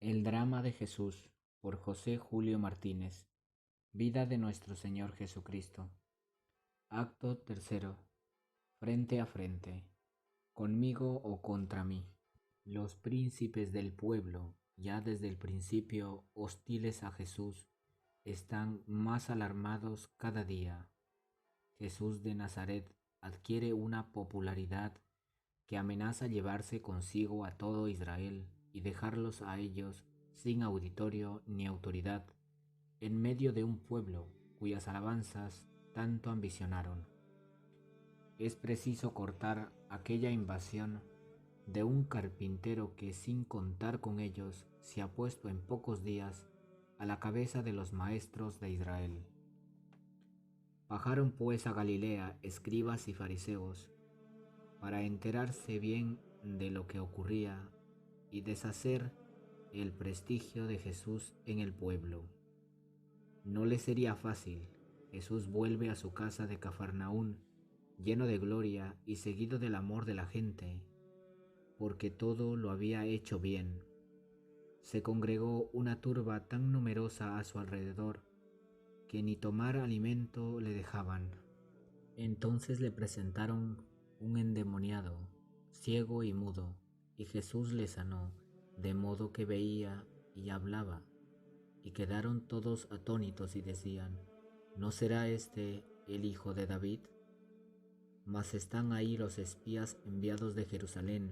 El drama de Jesús por José Julio Martínez. Vida de nuestro Señor Jesucristo. Acto tercero. Frente a frente. Conmigo o contra mí. Los príncipes del pueblo, ya desde el principio hostiles a Jesús, están más alarmados cada día. Jesús de Nazaret adquiere una popularidad que amenaza llevarse consigo a todo Israel y dejarlos a ellos sin auditorio ni autoridad, en medio de un pueblo cuyas alabanzas tanto ambicionaron. Es preciso cortar aquella invasión de un carpintero que, sin contar con ellos, se ha puesto en pocos días a la cabeza de los maestros de Israel. Bajaron pues a Galilea escribas y fariseos para enterarse bien de lo que ocurría y deshacer el prestigio de Jesús en el pueblo. No le sería fácil. Jesús vuelve a su casa de Cafarnaún, lleno de gloria y seguido del amor de la gente, porque todo lo había hecho bien. Se congregó una turba tan numerosa a su alrededor que ni tomar alimento le dejaban. Entonces le presentaron un endemoniado, ciego y mudo, y Jesús le sanó, de modo que veía y hablaba. Y quedaron todos atónitos y decían: ¿No será este el hijo de David? Mas están ahí los espías enviados de Jerusalén,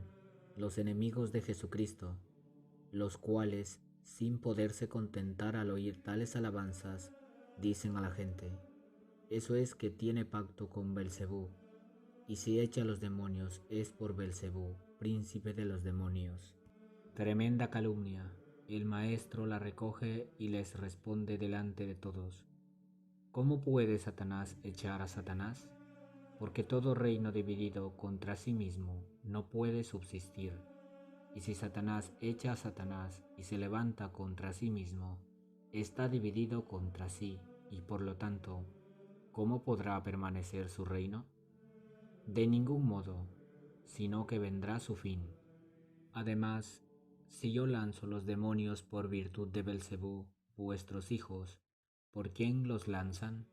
los enemigos de Jesucristo, los cuales, sin poderse contentar al oír tales alabanzas, dicen a la gente: eso es que tiene pacto con Belcebú, y si echa a los demonios es por Belcebú, príncipe de los demonios. Tremenda calumnia. El maestro la recoge y les responde delante de todos: ¿Cómo puede Satanás echar a Satanás? Porque todo reino dividido contra sí mismo no puede subsistir. Y si Satanás echa a Satanás y se levanta contra sí mismo, está dividido contra sí, y por lo tanto, ¿cómo podrá permanecer su reino? De ningún modo, sino que vendrá su fin. Además, si yo lanzo los demonios por virtud de Belcebú, vuestros hijos, ¿por quién los lanzan?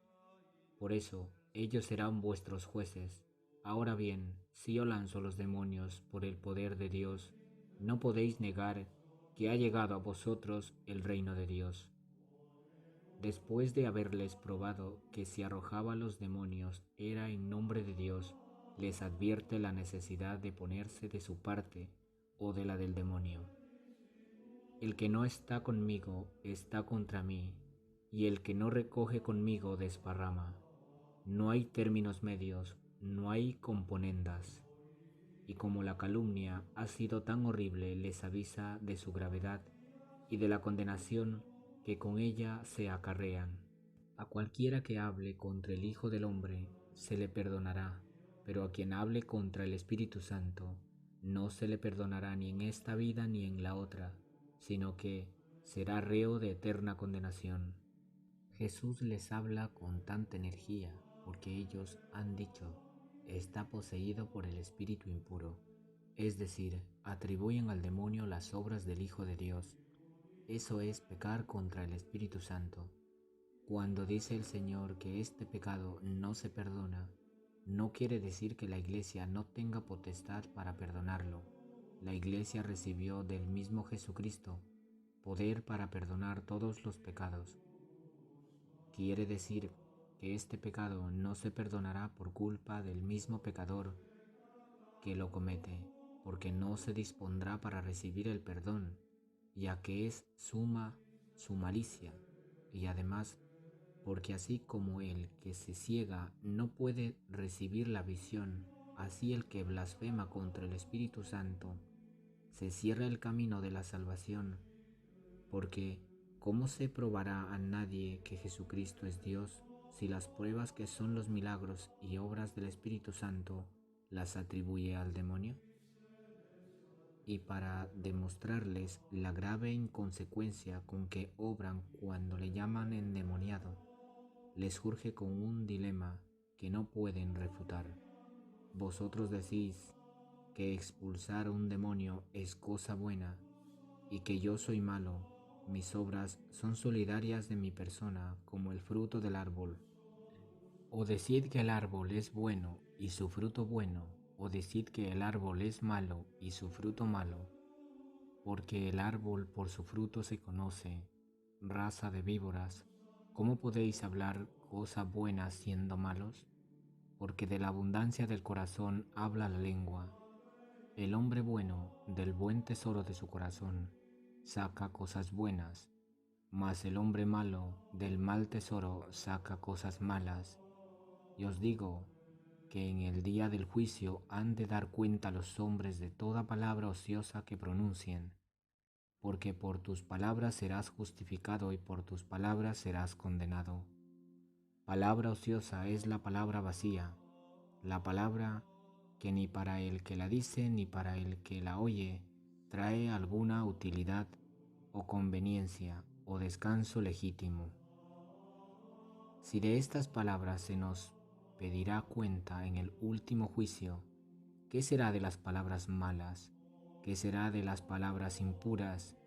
Por eso, ellos serán vuestros jueces. Ahora bien, si yo lanzo los demonios por el poder de Dios, no podéis negar que ha llegado a vosotros el reino de Dios. Después de haberles probado que si arrojaba los demonios era en nombre de Dios, les advierte la necesidad de ponerse de su parte o de la del demonio. El que no está conmigo está contra mí, y el que no recoge conmigo desparrama. No hay términos medios, no hay componendas. Y como la calumnia ha sido tan horrible, les avisa de su gravedad y de la condenación que con ella se acarrean. A cualquiera que hable contra el Hijo del Hombre se le perdonará, pero a quien hable contra el Espíritu Santo no se le perdonará ni en esta vida ni en la otra, sino que será reo de eterna condenación. Jesús les habla con tanta energía porque ellos han dicho: está poseído por el espíritu impuro, es decir, atribuyen al demonio las obras del Hijo de Dios. Eso es pecar contra el Espíritu Santo. Cuando dice el Señor que este pecado no se perdona, no quiere decir que la Iglesia no tenga potestad para perdonarlo. La Iglesia recibió del mismo Jesucristo poder para perdonar todos los pecados. Quiere decir que este pecado no se perdonará por culpa del mismo pecador que lo comete, porque no se dispondrá para recibir el perdón, ya que es suma su malicia, y además porque así como el que se ciega no puede recibir la visión, así el que blasfema contra el Espíritu Santo se cierra el camino de la salvación, porque ¿cómo se probará a nadie que Jesucristo es Dios si las pruebas que son los milagros y obras del Espíritu Santo las atribuye al demonio? Y para demostrarles la grave inconsecuencia con que obran cuando le llaman endemoniado, les surge con un dilema que no pueden refutar. Vosotros decís que expulsar un demonio es cosa buena, y que yo soy malo. Mis obras son solidarias de mi persona como el fruto del árbol. O decid que el árbol es bueno y su fruto bueno, o decid que el árbol es malo y su fruto malo, porque el árbol por su fruto se conoce. Raza de víboras, ¿cómo podéis hablar cosas buenas siendo malos? Porque de la abundancia del corazón habla la lengua. El hombre bueno del buen tesoro de su corazón saca cosas buenas, mas el hombre malo del mal tesoro saca cosas malas. Y os digo que en el día del juicio han de dar cuenta los hombres de toda palabra ociosa que pronuncien, porque por tus palabras serás justificado y por tus palabras serás condenado. Palabra ociosa es la palabra vacía, la palabra que ni para el que la dice ni para el que la oye trae alguna utilidad o conveniencia o descanso legítimo. Si de estas palabras se nos pedirá cuenta en el último juicio, ¿qué será de las palabras malas? ¿Qué será de las palabras impuras?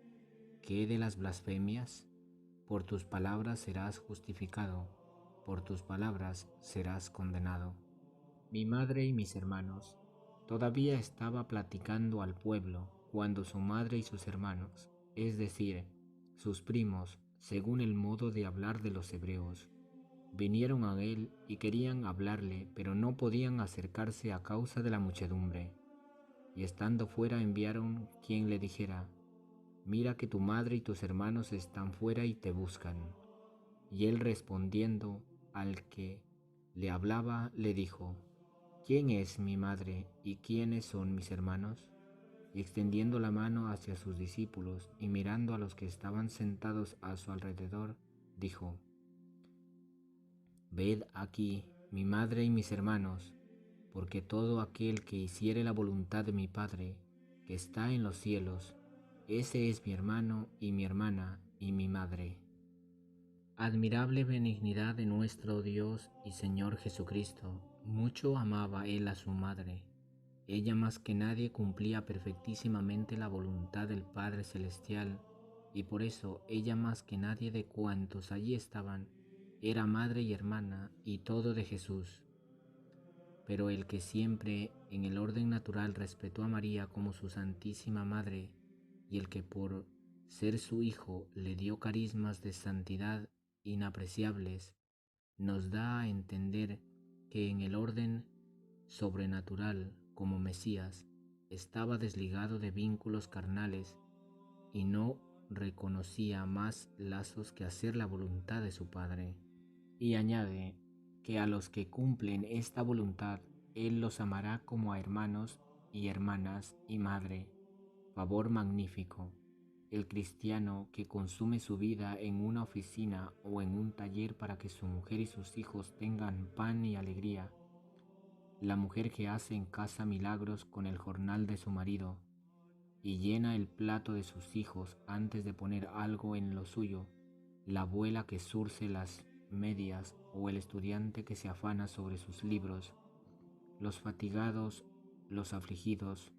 ¿Qué de las blasfemias? Por tus palabras serás justificado, por tus palabras serás condenado. Mi madre y mis hermanos. Todavía estaba platicando al pueblo cuando su madre y sus hermanos, es decir, sus primos, según el modo de hablar de los hebreos, vinieron a él y querían hablarle, pero no podían acercarse a causa de la muchedumbre. Y estando fuera enviaron quien le dijera: mira que tu madre y tus hermanos están fuera y te buscan. Y él respondiendo al que le hablaba, le dijo: ¿quién es mi madre y quiénes son mis hermanos? Y extendiendo la mano hacia sus discípulos y mirando a los que estaban sentados a su alrededor, dijo: ved aquí mi madre y mis hermanos, porque todo aquel que hiciere la voluntad de mi Padre, que está en los cielos, ese es mi hermano y mi hermana y mi madre. Admirable benignidad de nuestro Dios y Señor Jesucristo. Mucho amaba Él a su madre. Ella más que nadie cumplía perfectísimamente la voluntad del Padre Celestial, y por eso ella más que nadie de cuantos allí estaban, era madre y hermana y todo de Jesús. Pero el que siempre en el orden natural respetó a María como su santísima madre, y el que por ser su hijo le dio carismas de santidad inapreciables, nos da a entender que en el orden sobrenatural, como Mesías, estaba desligado de vínculos carnales y no reconocía más lazos que hacer la voluntad de su Padre. Y añade que a los que cumplen esta voluntad, Él los amará como a hermanos y hermanas y madre. Favor magnífico. El cristiano que consume su vida en una oficina o en un taller para que su mujer y sus hijos tengan pan y alegría. La mujer que hace en casa milagros con el jornal de su marido y llena el plato de sus hijos antes de poner algo en lo suyo. La abuela que zurce las medias o el estudiante que se afana sobre sus libros. Los fatigados, los afligidos,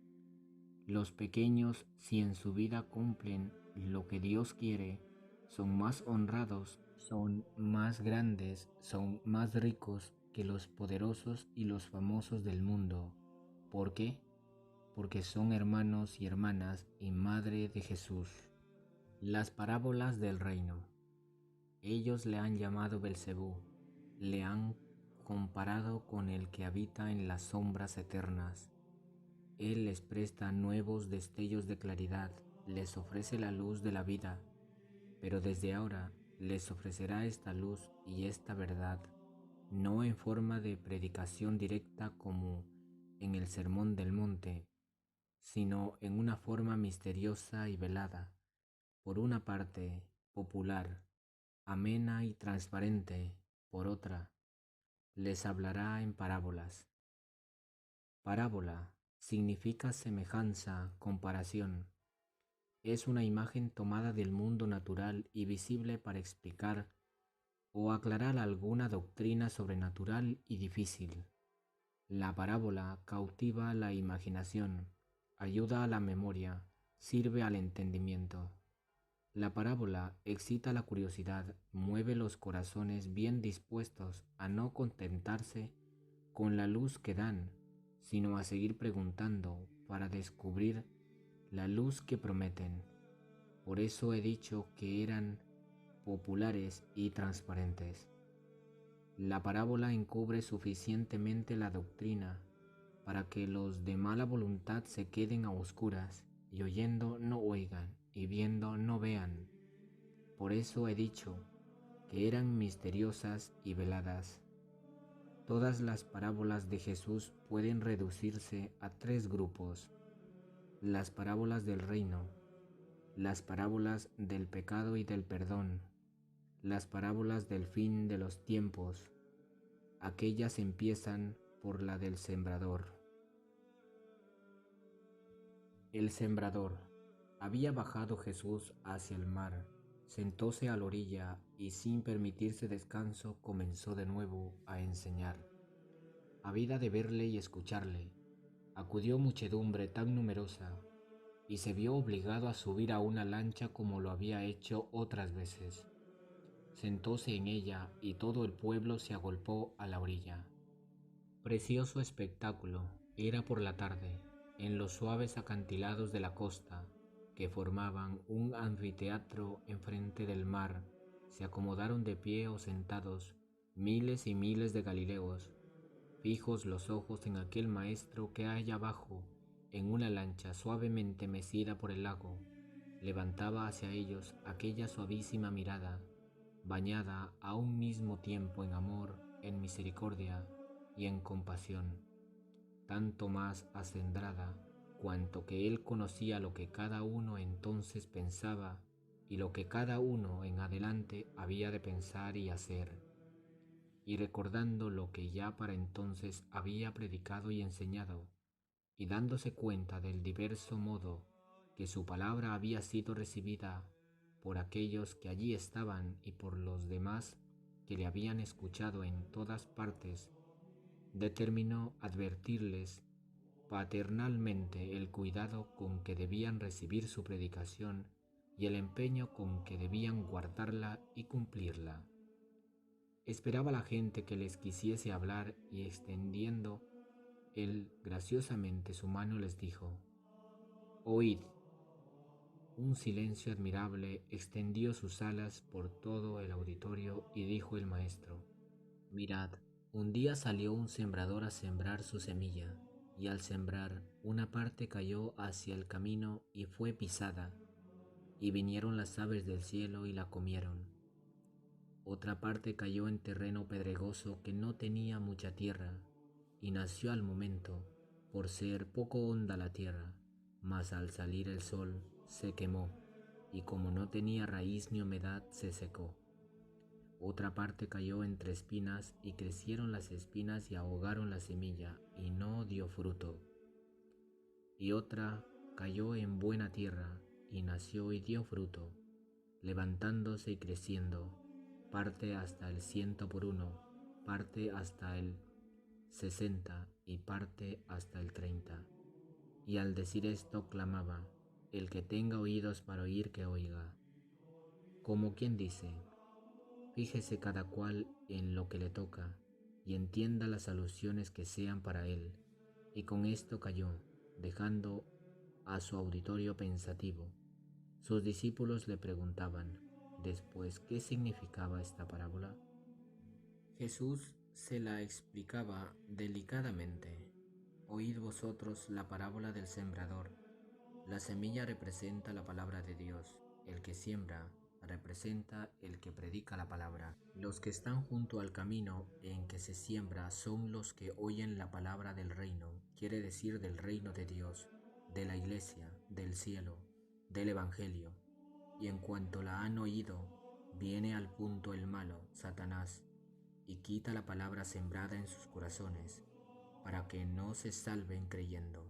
los pequeños, si en su vida cumplen lo que Dios quiere, son más honrados, son más grandes, son más ricos que los poderosos y los famosos del mundo. ¿Por qué? Porque son hermanos y hermanas y madre de Jesús. Las parábolas del reino. Ellos le han llamado Belcebú, le han comparado con el que habita en las sombras eternas. Él les presta nuevos destellos de claridad, les ofrece la luz de la vida, pero desde ahora les ofrecerá esta luz y esta verdad, no en forma de predicación directa como en el Sermón del Monte, sino en una forma misteriosa y velada, por una parte popular, amena y transparente, por otra, les hablará en parábolas. Parábola significa semejanza, comparación. Es una imagen tomada del mundo natural y visible para explicar o aclarar alguna doctrina sobrenatural y difícil. La parábola cautiva la imaginación, ayuda a la memoria, sirve al entendimiento. La parábola excita la curiosidad, mueve los corazones bien dispuestos a no contentarse con la luz que dan, sino a seguir preguntando para descubrir la luz que prometen. Por eso he dicho que eran populares y transparentes. La parábola encubre suficientemente la doctrina para que los de mala voluntad se queden a oscuras y oyendo no oigan y viendo no vean. Por eso he dicho que eran misteriosas y veladas. Todas las parábolas de Jesús pueden reducirse a tres grupos: las parábolas del reino, las parábolas del pecado y del perdón, las parábolas del fin de los tiempos. Aquellas empiezan por la del sembrador. El sembrador. Había bajado Jesús hacia el mar, sentóse a la orilla y sin permitirse descanso comenzó de nuevo a enseñar. Habida de verle y escucharle, acudió muchedumbre tan numerosa y se vio obligado a subir a una lancha como lo había hecho otras veces. Sentóse en ella y todo el pueblo se agolpó a la orilla. Precioso espectáculo era por la tarde, en los suaves acantilados de la costa, que formaban un anfiteatro enfrente del mar, se acomodaron de pie o sentados miles y miles de Galileos, fijos los ojos en aquel maestro que allá abajo, en una lancha suavemente mecida por el lago, levantaba hacia ellos aquella suavísima mirada, bañada a un mismo tiempo en amor, en misericordia y en compasión, tanto más acendrada cuanto que él conocía lo que cada uno entonces pensaba y lo que cada uno en adelante había de pensar y hacer, y recordando lo que ya para entonces había predicado y enseñado, y dándose cuenta del diverso modo que su palabra había sido recibida por aquellos que allí estaban y por los demás que le habían escuchado en todas partes, determinó advertirles paternalmente el cuidado con que debían recibir su predicación y el empeño con que debían guardarla y cumplirla. Esperaba la gente que les quisiese hablar y extendiendo él graciosamente su mano les dijo: «Oíd». Un silencio admirable extendió sus alas por todo el auditorio y dijo el maestro: «Mirad, un día salió un sembrador a sembrar su semilla, y al sembrar una parte cayó hacia el camino y fue pisada, y vinieron las aves del cielo y la comieron. Otra parte cayó en terreno pedregoso que no tenía mucha tierra, y nació al momento, por ser poco honda la tierra, mas al salir el sol se quemó, y como no tenía raíz ni humedad se secó. Otra parte cayó entre espinas, y crecieron las espinas y ahogaron la semilla, y no dio fruto. Y otra cayó en buena tierra, y nació y dio fruto, levantándose y creciendo, parte hasta el 100 por 1, parte hasta el 60 y parte hasta el 30. Y al decir esto clamaba: «El que tenga oídos para oír, que oiga». Como quien dice: fíjese cada cual en lo que le toca y entienda las alusiones que sean para él. Y con esto calló, dejando a su auditorio pensativo. Sus discípulos le preguntaban después qué significaba esta parábola. Jesús se la explicaba delicadamente. Oíd vosotros la parábola del sembrador. La semilla representa la palabra de Dios. El que siembra representa el que predica la palabra. Los que están junto al camino en que se siembra son los que oyen la palabra del reino, quiere decir del reino de Dios, de la iglesia, del cielo, del evangelio. Y en cuanto la han oído, viene al punto el malo, Satanás, y quita la palabra sembrada en sus corazones, para que no se salven creyendo.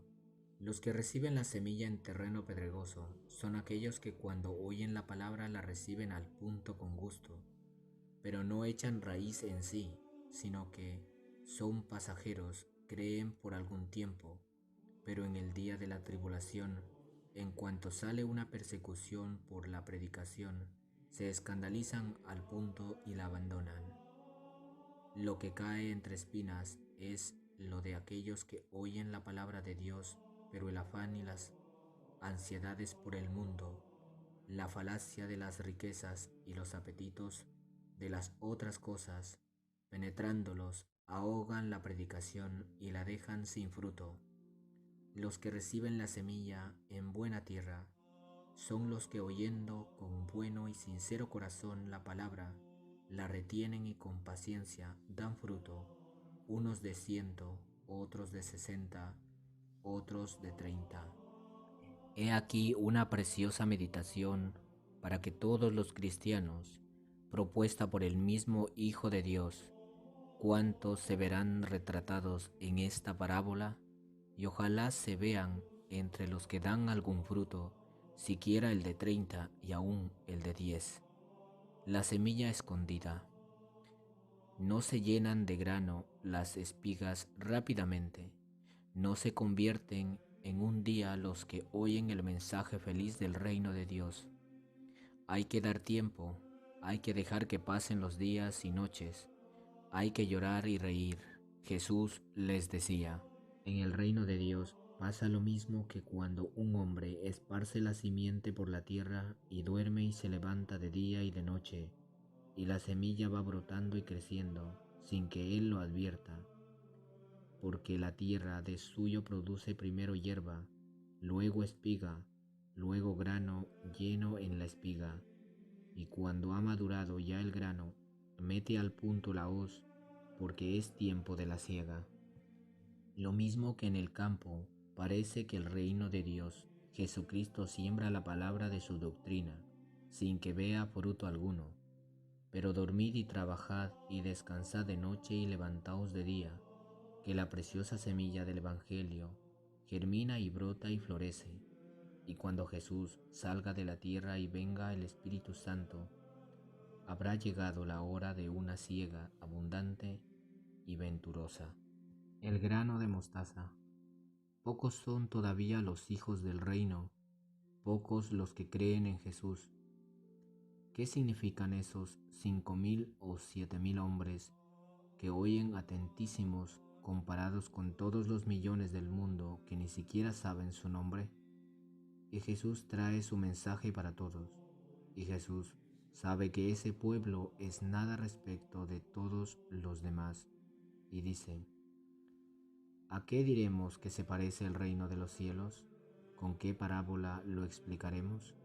Los que reciben la semilla en terreno pedregoso son aquellos que cuando oyen la palabra la reciben al punto con gusto, pero no echan raíz en sí, sino que son pasajeros, creen por algún tiempo, pero en el día de la tribulación En cuanto sale una persecución por la predicación, se escandalizan al punto y la abandonan. Lo que cae entre espinas es lo de aquellos que oyen la palabra de Dios, pero el afán y las ansiedades por el mundo, la falacia de las riquezas y los apetitos de las otras cosas, penetrándolos, ahogan la predicación y la dejan sin fruto. Los que reciben la semilla en buena tierra son los que oyendo con bueno y sincero corazón la palabra, la retienen y con paciencia dan fruto, unos de 100, otros de 60, otros de 30. He aquí una preciosa meditación para que todos los cristianos, propuesta por el mismo Hijo de Dios, cuántos se verán retratados en esta parábola, y ojalá se vean entre los que dan algún fruto, siquiera el de 30 y aún el de 10. La semilla escondida. No se llenan de grano las espigas rápidamente, no se convierten en un día los que oyen el mensaje feliz del reino de Dios. Hay que dar tiempo, hay que dejar que pasen los días y noches, hay que llorar y reír. Jesús les decía, en el reino de Dios pasa lo mismo que cuando un hombre esparce la simiente por la tierra y duerme y se levanta de día y de noche, y la semilla va brotando y creciendo sin que él lo advierta, porque la tierra de suyo produce primero hierba, luego espiga, luego grano lleno en la espiga, y cuando ha madurado ya el grano, mete al punto la hoz, porque es tiempo de la siega. Lo mismo que en el campo, parece que el reino de Dios, Jesucristo siembra la palabra de su doctrina, sin que vea fruto alguno. Pero dormid y trabajad y descansad de noche y levantaos de día, que la preciosa semilla del Evangelio germina y brota y florece, y cuando Jesús salga de la tierra y venga el Espíritu Santo, habrá llegado la hora de una siega abundante y venturosa. El grano de mostaza. Pocos son todavía los hijos del reino, pocos los que creen en Jesús. ¿Qué significan esos 5.000 o 7.000 hombres que oyen atentísimos comparados con todos los millones del mundo que ni siquiera saben su nombre? Y Jesús trae su mensaje para todos, y Jesús sabe que ese pueblo es nada respecto de todos los demás, y dice, ¿a qué diremos que se parece el reino de los cielos? ¿Con qué parábola lo explicaremos?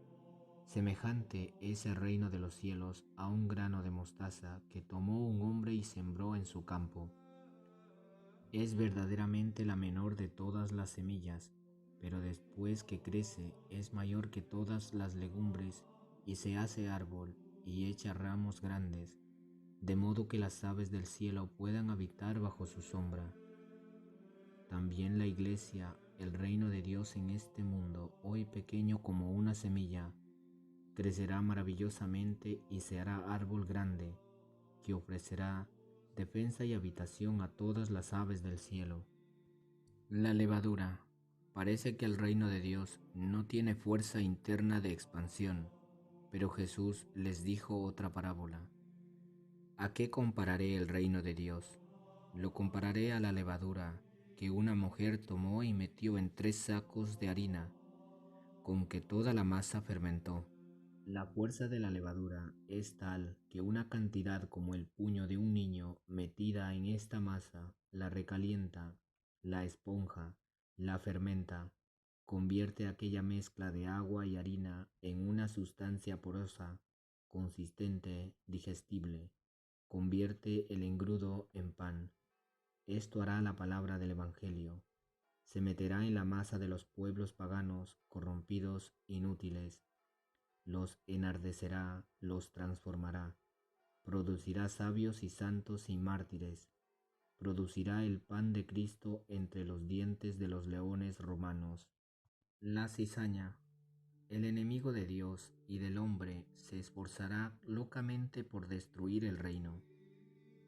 Semejante es el reino de los cielos a un grano de mostaza que tomó un hombre y sembró en su campo. Es verdaderamente la menor de todas las semillas, pero después que crece es mayor que todas las legumbres y se hace árbol y echa ramos grandes, de modo que las aves del cielo puedan habitar bajo su sombra. También la Iglesia, el reino de Dios en este mundo, hoy pequeño como una semilla, crecerá maravillosamente y se hará árbol grande, que ofrecerá defensa y habitación a todas las aves del cielo. La levadura. Parece que el reino de Dios no tiene fuerza interna de expansión, pero Jesús les dijo otra parábola. ¿A qué compararé el reino de Dios? Lo compararé a la levadura que una mujer tomó y metió en 3 sacos de harina, con que toda la masa fermentó. La fuerza de la levadura es tal que una cantidad como el puño de un niño metida en esta masa la recalienta, la esponja, la fermenta, convierte aquella mezcla de agua y harina en una sustancia porosa, consistente, digestible, convierte el engrudo en pan. Esto hará la palabra del Evangelio. Se meterá en la masa de los pueblos paganos, corrompidos, inútiles, los enardecerá, los transformará, producirá sabios y santos y mártires, producirá el pan de Cristo entre los dientes de los leones romanos. La cizaña. El enemigo de Dios y del hombre se esforzará locamente por destruir el reino.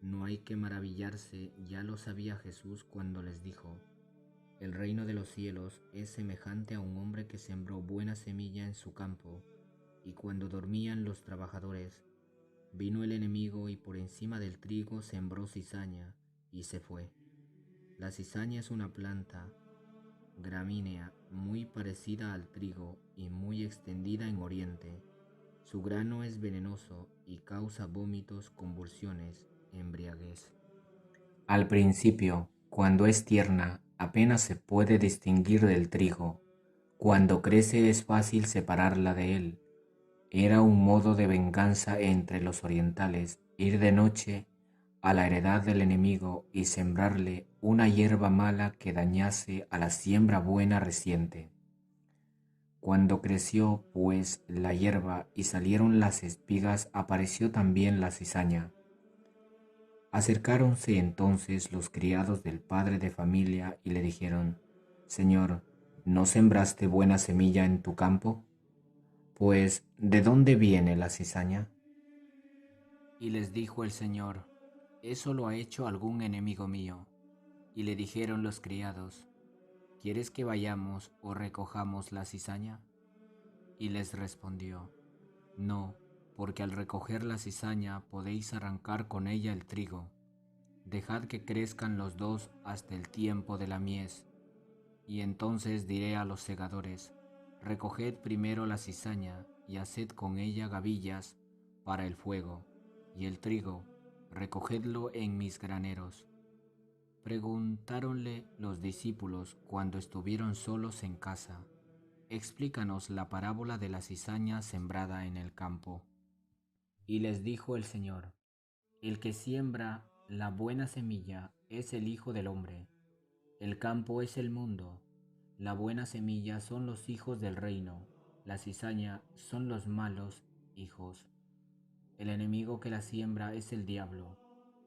No hay que maravillarse, ya lo sabía Jesús cuando les dijo, El reino de los cielos es semejante a un hombre que sembró buena semilla en su campo, y cuando dormían los trabajadores, vino el enemigo y por encima del trigo sembró cizaña, y se fue. La cizaña es una planta gramínea muy parecida al trigo y muy extendida en Oriente. Su grano es venenoso y causa vómitos, convulsiones, embriaguez. Al principio, cuando es tierna, apenas se puede distinguir del trigo. Cuando crece es fácil separarla de él. Era un modo de venganza entre los orientales ir de noche a la heredad del enemigo y sembrarle una hierba mala que dañase a la siembra buena reciente. Cuando creció, pues, la hierba y salieron las espigas, apareció también la cizaña. Acercáronse entonces los criados del padre de familia y le dijeron: Señor, ¿no sembraste buena semilla en tu campo? Pues, ¿de dónde viene la cizaña? Y les dijo el Señor: Eso lo ha hecho algún enemigo mío. Y le dijeron los criados: ¿Quieres que vayamos o recojamos la cizaña? Y les respondió: No, porque al recoger la cizaña podéis arrancar con ella el trigo. Dejad que crezcan los dos hasta el tiempo de la mies. Y entonces diré a los segadores: Recoged primero la cizaña y haced con ella gavillas para el fuego, y el trigo, recogedlo en mis graneros. Preguntáronle los discípulos cuando estuvieron solos en casa: Explícanos la parábola de la cizaña sembrada en el campo. Y les dijo el Señor: El que siembra la buena semilla es el Hijo del Hombre. El campo es el mundo. La buena semilla son los hijos del reino. La cizaña son los malos hijos. El enemigo que la siembra es el diablo.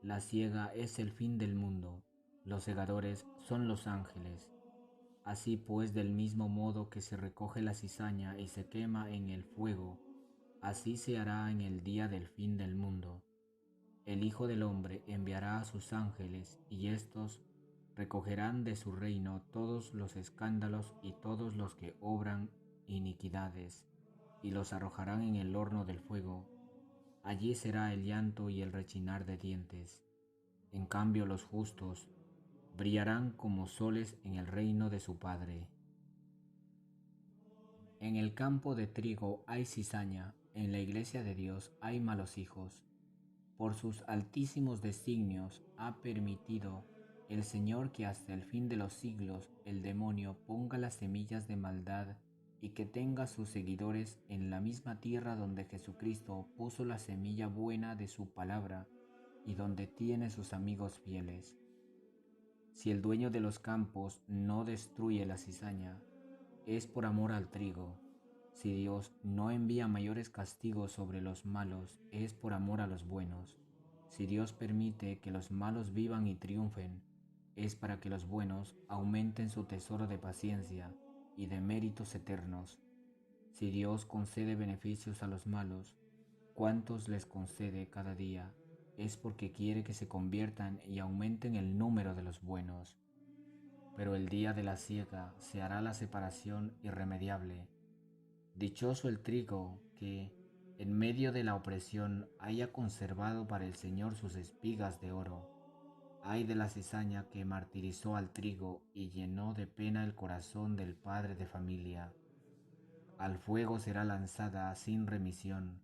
La siega es el fin del mundo. Los segadores son los ángeles. Así pues, del mismo modo que se recoge la cizaña y se quema en el fuego, así se hará en el día del fin del mundo. El Hijo del Hombre enviará a sus ángeles, y éstos recogerán de su reino todos los escándalos y todos los que obran iniquidades, y los arrojarán en el horno del fuego. Allí será el llanto y el rechinar de dientes. En cambio, los justos brillarán como soles en el reino de su Padre. En el campo de trigo hay cizaña, en la iglesia de Dios hay malos hijos. Por sus altísimos designios ha permitido el Señor que hasta el fin de los siglos el demonio ponga las semillas de maldad y que tenga sus seguidores en la misma tierra donde Jesucristo puso la semilla buena de su palabra y donde tiene sus amigos fieles. Si el dueño de los campos no destruye la cizaña, es por amor al trigo. Si Dios no envía mayores castigos sobre los malos, es por amor a los buenos. Si Dios permite que los malos vivan y triunfen, es para que los buenos aumenten su tesoro de paciencia y de méritos eternos. Si Dios concede beneficios a los malos, ¿cuántos les concede cada día? Es porque quiere que se conviertan y aumenten el número de los buenos. Pero el día de la siega se hará la separación irremediable. Dichoso el trigo que, en medio de la opresión, haya conservado para el Señor sus espigas de oro. Ay de la cizaña que martirizó al trigo y llenó de pena el corazón del padre de familia. Al fuego será lanzada sin remisión.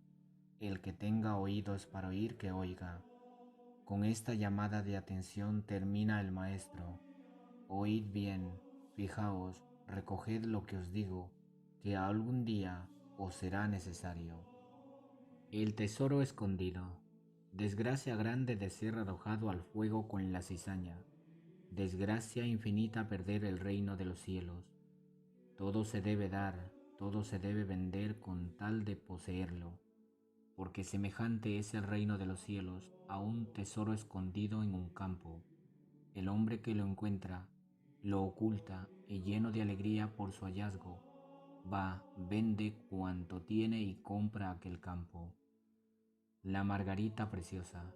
El que tenga oídos para oír, que oiga. Con esta llamada de atención termina el maestro. Oíd bien, fijaos, recoged lo que os digo, que algún día os será necesario. El tesoro escondido. Desgracia grande de ser arrojado al fuego con la cizaña. Desgracia infinita perder el reino de los cielos. Todo se debe dar, todo se debe vender con tal de poseerlo, porque semejante es el reino de los cielos a un tesoro escondido en un campo. El hombre que lo encuentra, lo oculta y lleno de alegría por su hallazgo, va, vende cuanto tiene y compra aquel campo. La margarita preciosa.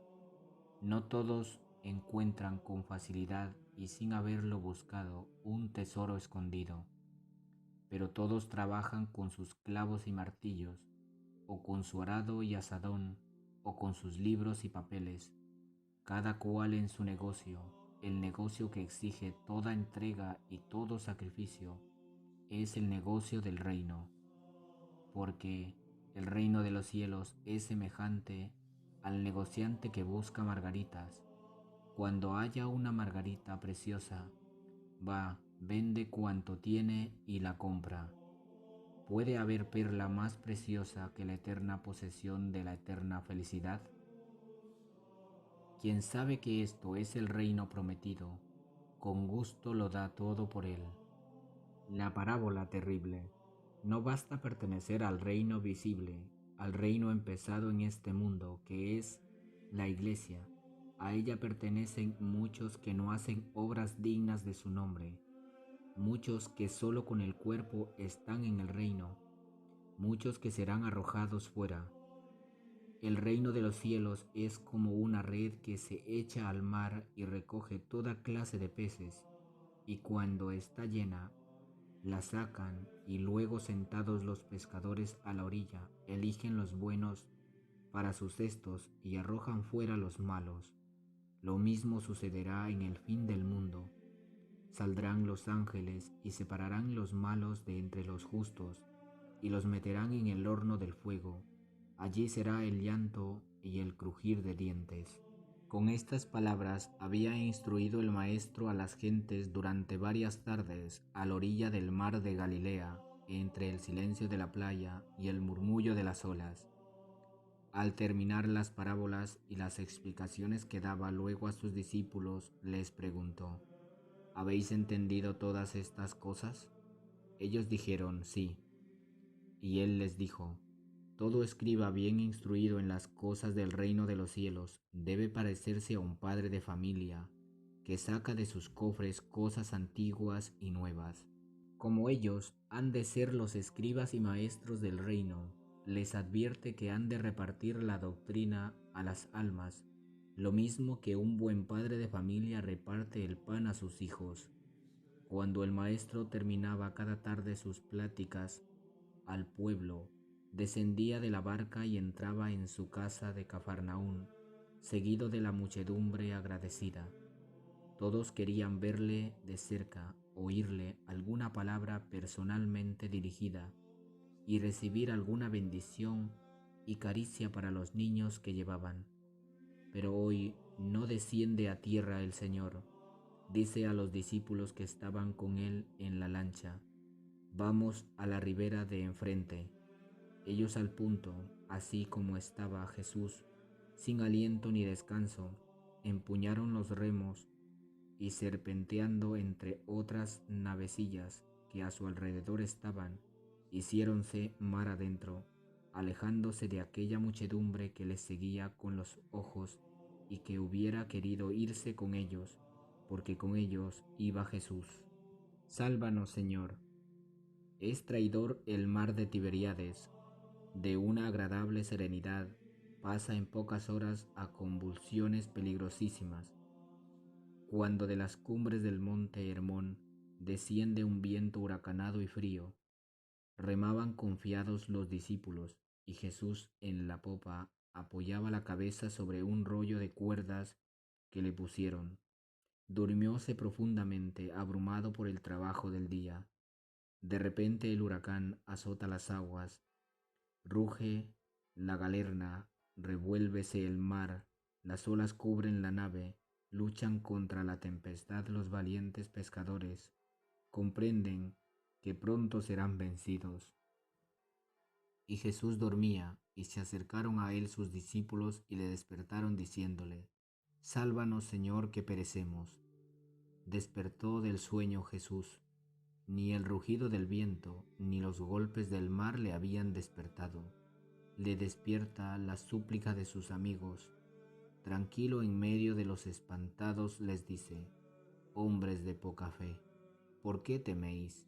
No todos encuentran con facilidad y sin haberlo buscado un tesoro escondido. Pero todos trabajan con sus clavos y martillos, o con su arado y azadón, o con sus libros y papeles, cada cual en su negocio. El negocio que exige toda entrega y todo sacrificio es el negocio del reino, porque el reino de los cielos es semejante al negociante que busca margaritas. Cuando haya una margarita preciosa, va, vende cuanto tiene y la compra. ¿Puede haber perla más preciosa que la eterna posesión de la eterna felicidad? Quien sabe que esto es el reino prometido, con gusto lo da todo por él. La parábola terrible. No basta pertenecer al reino visible, al reino empezado en este mundo, que es la Iglesia. A ella pertenecen muchos que no hacen obras dignas de su nombre, muchos que solo con el cuerpo están en el reino, muchos que serán arrojados fuera. El reino de los cielos es como una red que se echa al mar y recoge toda clase de peces, y cuando está llena, la sacan y luego sentados los pescadores a la orilla, eligen los buenos para sus cestos y arrojan fuera los malos. Lo mismo sucederá en el fin del mundo. Saldrán los ángeles y separarán los malos de entre los justos y los meterán en el horno del fuego. Allí será el llanto y el crujir de dientes. Con estas palabras había instruido el maestro a las gentes durante varias tardes a la orilla del mar de Galilea, entre el silencio de la playa y el murmullo de las olas. Al terminar las parábolas y las explicaciones que daba luego a sus discípulos, les preguntó: ¿Habéis entendido todas estas cosas? Ellos dijeron: sí. Y él les dijo: todo escriba bien instruido en las cosas del reino de los cielos debe parecerse a un padre de familia que saca de sus cofres cosas antiguas y nuevas. Como ellos han de ser los escribas y maestros del reino, les advierte que han de repartir la doctrina a las almas, lo mismo que un buen padre de familia reparte el pan a sus hijos. Cuando el maestro terminaba cada tarde sus pláticas al pueblo, descendía de la barca y entraba en su casa de Cafarnaún, seguido de la muchedumbre agradecida. Todos querían verle de cerca, oírle alguna palabra personalmente dirigida y recibir alguna bendición y caricia para los niños que llevaban. Pero hoy no desciende a tierra el Señor. Dice a los discípulos que estaban con él en la lancha: vamos a la ribera de enfrente. Ellos al punto, así como estaba Jesús, sin aliento ni descanso, empuñaron los remos y serpenteando entre otras navecillas que a su alrededor estaban, hiciéronse mar adentro, alejándose de aquella muchedumbre que les seguía con los ojos y que hubiera querido irse con ellos, porque con ellos iba Jesús. Sálvanos, Señor. Es traidor el mar de Tiberíades. De una agradable serenidad pasa en pocas horas a convulsiones peligrosísimas. Cuando de las cumbres del monte Hermón desciende un viento huracanado y frío, remaban confiados los discípulos, y Jesús en la popa apoyaba la cabeza sobre un rollo de cuerdas que le pusieron. Durmióse profundamente, abrumado por el trabajo del día. De repente el huracán azota las aguas, ruge la galerna, revuélvese el mar, las olas cubren la nave, luchan contra la tempestad los valientes pescadores, comprenden que pronto serán vencidos. Y Jesús dormía, y se acercaron a él sus discípulos y le despertaron diciéndole: Sálvanos, Señor, que perecemos. Despertó del sueño Jesús. Ni el rugido del viento, ni los golpes del mar le habían despertado. Le despierta la súplica de sus amigos. Tranquilo en medio de los espantados les dice: hombres de poca fe, ¿por qué teméis?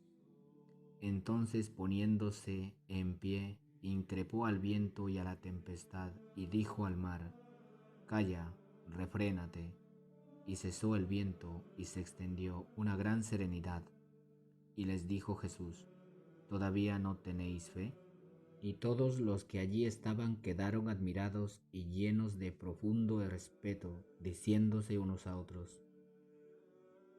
Entonces poniéndose en pie, increpó al viento y a la tempestad y dijo al mar: calla, refrénate. y cesó el viento, y se extendió una gran serenidad. Y les dijo Jesús: ¿Todavía no tenéis fe? Y todos los que allí estaban quedaron admirados y llenos de profundo respeto, diciéndose unos a otros: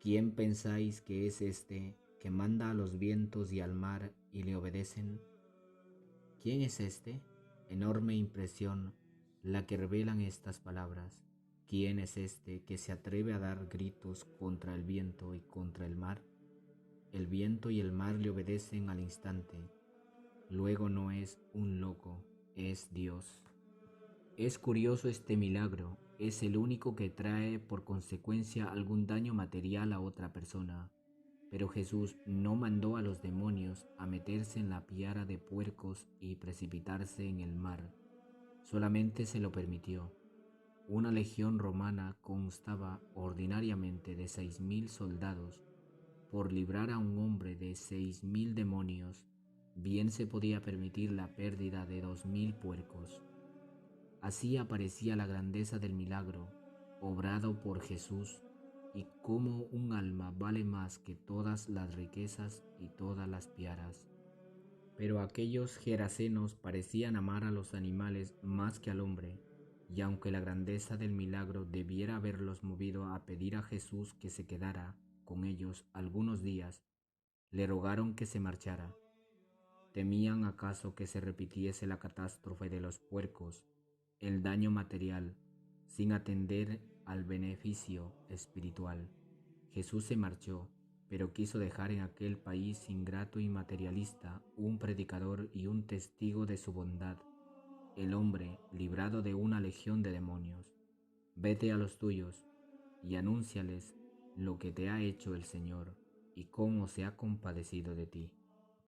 ¿Quién pensáis que es este que manda a los vientos y al mar y le obedecen? ¿Quién es este? Enorme impresión la que revelan estas palabras. ¿Quién es este que se atreve a dar gritos contra el viento y contra el mar? El viento y el mar le obedecen al instante. Luego no es un loco, es Dios. Es curioso este milagro, es el único que trae por consecuencia algún daño material a otra persona. Pero Jesús no mandó a los demonios a meterse en la piara de puercos y precipitarse en el mar. Solamente se lo permitió. Una legión romana constaba ordinariamente de 6.000 soldados. Por librar a un hombre de 6.000 demonios, bien se podía permitir la pérdida de 2.000 puercos. Así aparecía la grandeza del milagro, obrado por Jesús, y cómo un alma vale más que todas las riquezas y todas las piaras. Pero aquellos gerasenos parecían amar a los animales más que al hombre, y aunque la grandeza del milagro debiera haberlos movido a pedir a Jesús que se quedara con ellos algunos días, le rogaron que se marchara. ¿Temían acaso que se repitiese la catástrofe de los puercos, el daño material, sin atender al beneficio espiritual? Jesús se marchó, pero quiso dejar en aquel país ingrato y materialista un predicador y un testigo de su bondad, el hombre librado de una legión de demonios. Vete a los tuyos y anúnciales lo que te ha hecho el Señor y cómo se ha compadecido de ti.